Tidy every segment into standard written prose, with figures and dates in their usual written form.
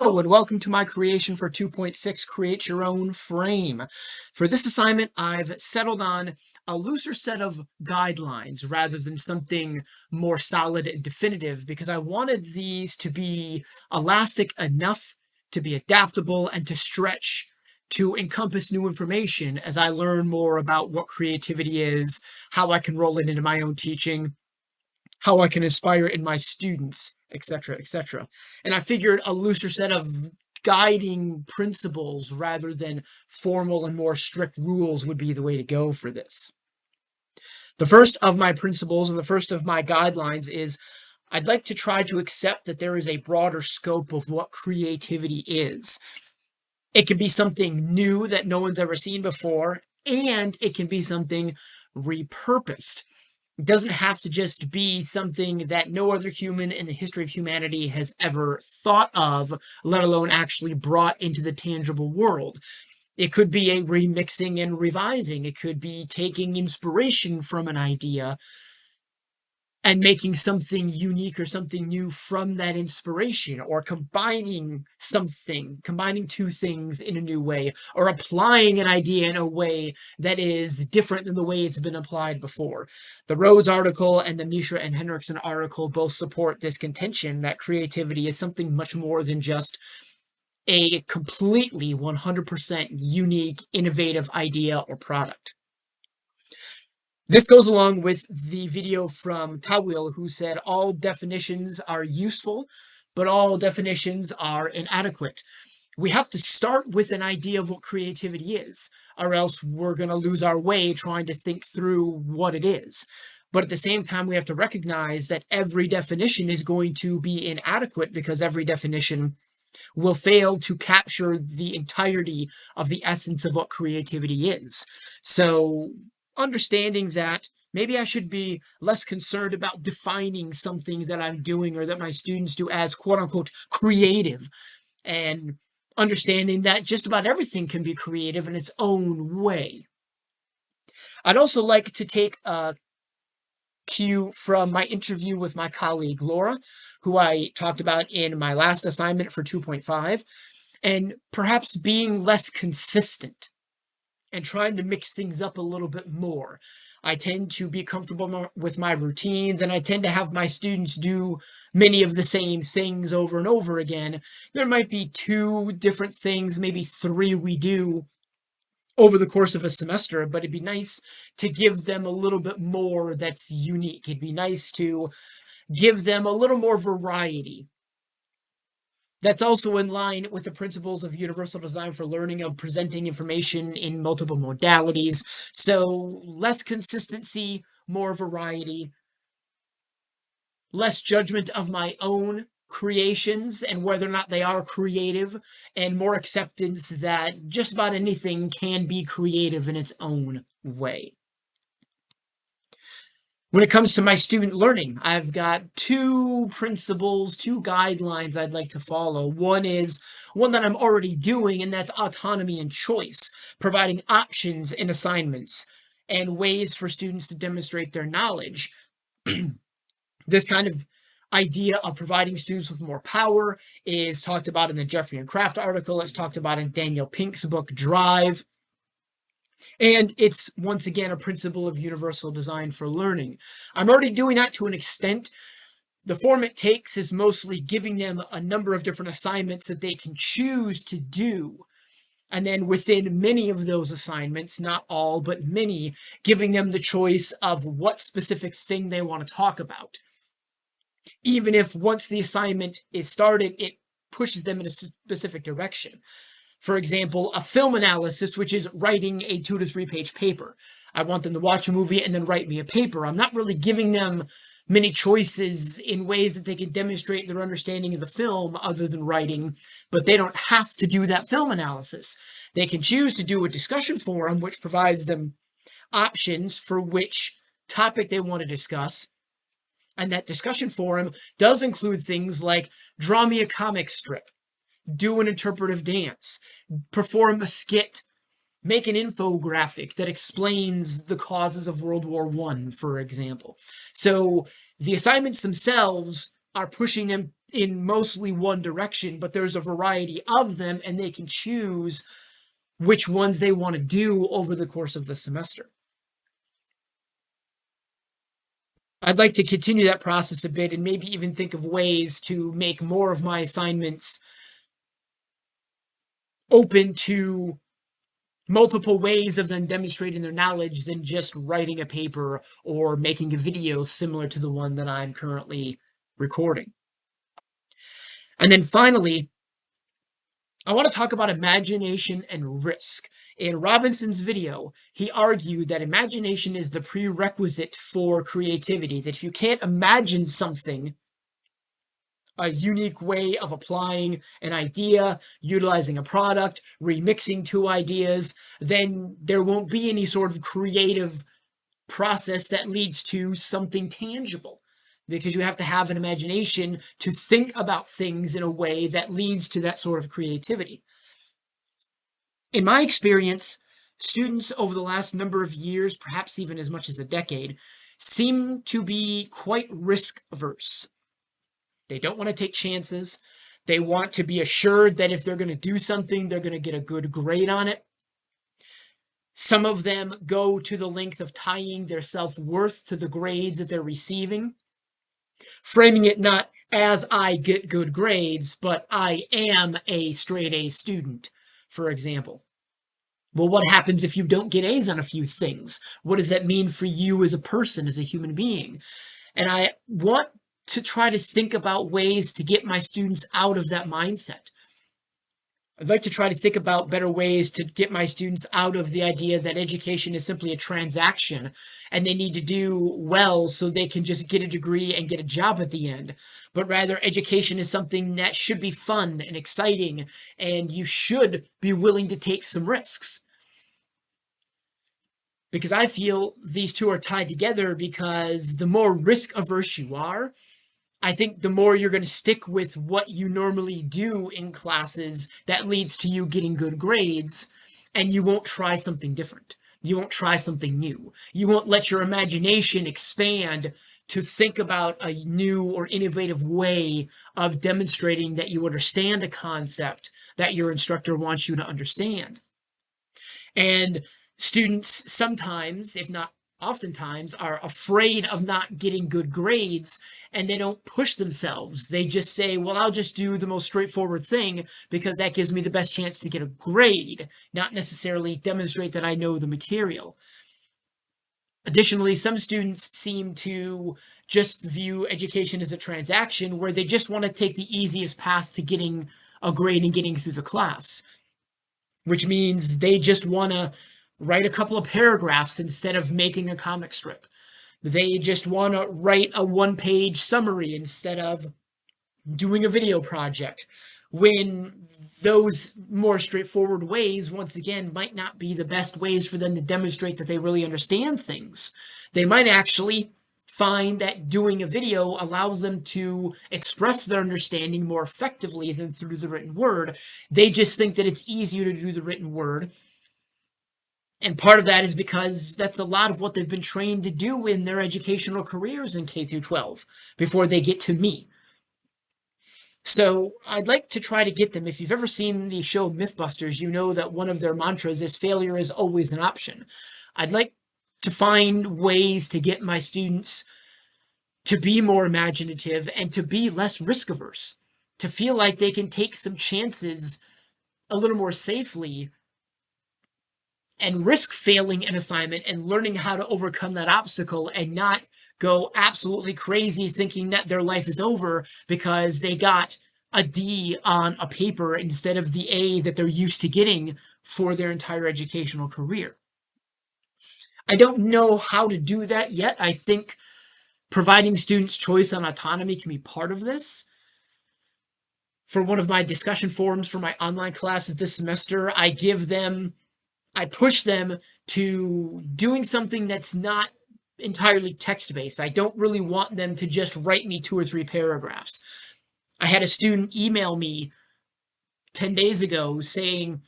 Hello and welcome to my creation for 2.6, Create Your Own Frame. For this assignment, I've settled on a looser set of guidelines rather than something more solid and definitive because I wanted these to be elastic enough to be adaptable and to stretch to encompass new information as I learn more about what creativity is, how I can roll it into my own teaching, how I can inspire in my students, etc., etc. And I figured a looser set of guiding principles rather than formal and more strict rules would be the way to go for this. The first of my principles and the first of my guidelines is I'd like to try to accept that there is a broader scope of what creativity is. It can be something new that no one's ever seen before, and it can be something repurposed. It doesn't have to just be something that no other human in the history of humanity has ever thought of, let alone actually brought into the tangible world. It could be a remixing and revising. It could be taking inspiration from an idea and making something unique or something new from that inspiration, or combining two things in a new way, or applying an idea in a way that is different than the way it's been applied before. The Rhodes article and the Mishra and Henriksen article both support this contention that creativity is something much more than just a completely 100% unique, innovative idea or product. This goes along with the video from Tawil, who said all definitions are useful, but all definitions are inadequate. We have to start with an idea of what creativity is, or else we're going to lose our way trying to think through what it is. But at the same time, we have to recognize that every definition is going to be inadequate because every definition will fail to capture the entirety of the essence of what creativity is. So understanding that maybe I should be less concerned about defining something that I'm doing or that my students do as quote-unquote creative, and understanding that just about everything can be creative in its own way. I'd also like to take a cue from my interview with my colleague Laura, who I talked about in my last assignment for 2.5, and perhaps being less consistent and trying to mix things up a little bit more. I tend to be comfortable with my routines, and I tend to have my students do many of the same things over and over again. There might be 2 different things, maybe 3 we do over the course of a semester, but it'd be nice to give them a little bit more that's unique. It'd be nice to give them a little more variety. That's also in line with the principles of universal design for learning, of presenting information in multiple modalities. So less consistency, more variety, less judgment of my own creations and whether or not they are creative, and more acceptance that just about anything can be creative in its own way. When it comes to my student learning, I've got 2 principles, 2 guidelines I'd like to follow. One is one that I'm already doing, and that's autonomy and choice, providing options in assignments and ways for students to demonstrate their knowledge. This kind of idea of providing students with more power is talked about in the Jeffrey and Kraft article. It's talked about in Daniel Pink's book, Drive. And it's, once again, a principle of universal design for learning. I'm already doing that to an extent. The form it takes is mostly giving them a number of different assignments that they can choose to do. And then within many of those assignments, not all, but many, giving them the choice of what specific thing they want to talk about. Even if once the assignment is started, it pushes them in a specific direction. For example, a film analysis, which is writing a 2 to 3 page paper. I want them to watch a movie and then write me a paper. I'm not really giving them many choices in ways that they can demonstrate their understanding of the film other than writing, but they don't have to do that film analysis. They can choose to do a discussion forum, which provides them options for which topic they want to discuss. And that discussion forum does include things like draw me a comic strip, do an interpretive dance, perform a skit, make an infographic that explains the causes of World War I, for example. So the assignments themselves are pushing them in mostly one direction, but there's a variety of them, and they can choose which ones they want to do over the course of the semester. I'd like to continue that process a bit and maybe even think of ways to make more of my assignments open to multiple ways of them demonstrating their knowledge than just writing a paper or making a video similar to the one that I'm currently recording. And then finally, I want to talk about imagination and risk. In Robinson's video, he argued that imagination is the prerequisite for creativity, that if you can't imagine something, a unique way of applying an idea, utilizing a product, remixing two ideas, then there won't be any sort of creative process that leads to something tangible. Because you have to have an imagination to think about things in a way that leads to that sort of creativity. In my experience, students over the last number of years, perhaps even as much as a decade, seem to be quite risk averse. They don't want to take chances. They want to be assured that if they're going to do something, they're going to get a good grade on it. Some of them go to the length of tying their self-worth to the grades that they're receiving, framing it not as I get good grades, but I am a straight A student, for example. Well, what happens if you don't get A's on a few things? What does that mean for you as a person, as a human being? And I want to try to think about ways to get my students out of that mindset. I'd like to try to think about better ways to get my students out of the idea that education is simply a transaction and they need to do well so they can just get a degree and get a job at the end. But rather, education is something that should be fun and exciting, and you should be willing to take some risks. Because I feel these two are tied together, because the more risk averse you are, I think the more you're going to stick with what you normally do in classes that leads to you getting good grades, and you won't try something different. You won't try something new. You won't let your imagination expand to think about a new or innovative way of demonstrating that you understand a concept that your instructor wants you to understand. And students sometimes, if not oftentimes, are afraid of not getting good grades, and they don't push themselves. They just say, well, I'll just do the most straightforward thing because that gives me the best chance to get a grade, not necessarily demonstrate that I know the material. Additionally, some students seem to just view education as a transaction where they just want to take the easiest path to getting a grade and getting through the class, which means they just want to write a couple of paragraphs instead of making a comic strip. They just want to write a one-page summary instead of doing a video project, when those more straightforward ways, once again, might not be the best ways for them to demonstrate that they really understand things. They might actually find that doing a video allows them to express their understanding more effectively than through the written word. They just think that it's easier to do the written word. And part of that is because that's a lot of what they've been trained to do in their educational careers in K through 12 before they get to me. So I'd like to try to get them, if you've ever seen the show Mythbusters, you know that one of their mantras is failure is always an option. I'd like to find ways to get my students to be more imaginative and to be less risk averse, to feel like they can take some chances a little more safely and risk failing an assignment and learning how to overcome that obstacle and not go absolutely crazy thinking that their life is over because they got a D on a paper instead of the A that they're used to getting for their entire educational career. I don't know how to do that yet. I think providing students choice and autonomy can be part of this. For one of my discussion forums for my online classes this semester, I push them to doing something that's not entirely text-based. I don't really want them to just write me 2 or 3 paragraphs. I had a student email me 10 days ago saying,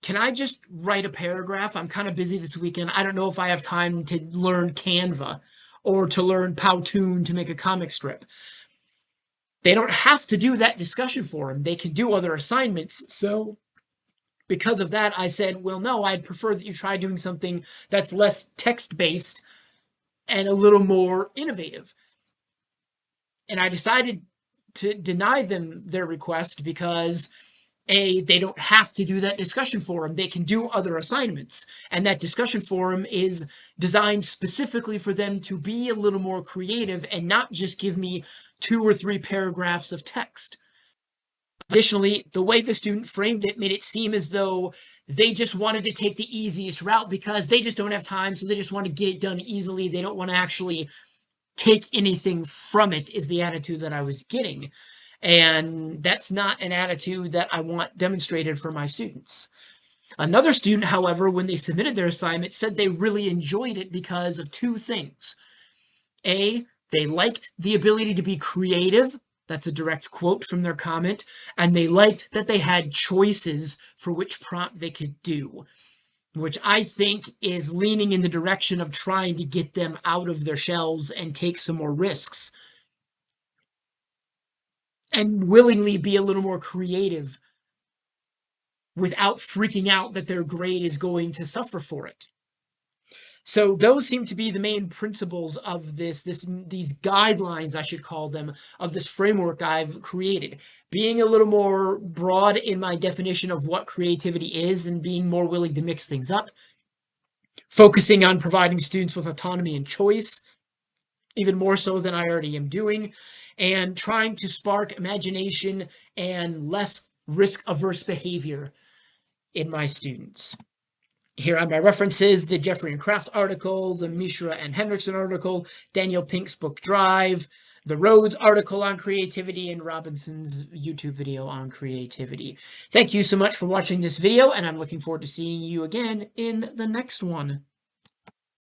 can I just write a paragraph? I'm kind of busy this weekend. I don't know if I have time to learn Canva or to learn Powtoon to make a comic strip. they don't have to do that discussion forum. They can do other assignments. So because of that, I said, well, no, I'd prefer that you try doing something that's less text-based and a little more innovative. And I decided to deny them their request because they don't have to do that discussion forum. They can do other assignments. And that discussion forum is designed specifically for them to be a little more creative and not just give me 2 or 3 paragraphs of text. Additionally, the way the student framed it made it seem as though they just wanted to take the easiest route because they just don't have time, so they just want to get it done easily. They don't want to actually take anything from it, is the attitude that I was getting. And that's not an attitude that I want demonstrated for my students. Another student, however, when they submitted their assignment, said they really enjoyed it because of 2 things. A, they liked the ability to be creative. That's a direct quote from their comment. And they liked that they had choices for which prompt they could do, which I think is leaning in the direction of trying to get them out of their shells and take some more risks and willingly be a little more creative without freaking out that their grade is going to suffer for it. So those seem to be the main principles of these guidelines, I should call them, of this framework I've created. Being a little more broad in my definition of what creativity is and being more willing to mix things up. Focusing on providing students with autonomy and choice, even more so than I already am doing. And trying to spark imagination and less risk-averse behavior in my students. Here are my references: the Jeffrey and Kraft article, the Mishra and Hendrickson article, Daniel Pink's book Drive, the Rhodes article on creativity, and Robinson's YouTube video on creativity. Thank you so much for watching this video, and I'm looking forward to seeing you again in the next one.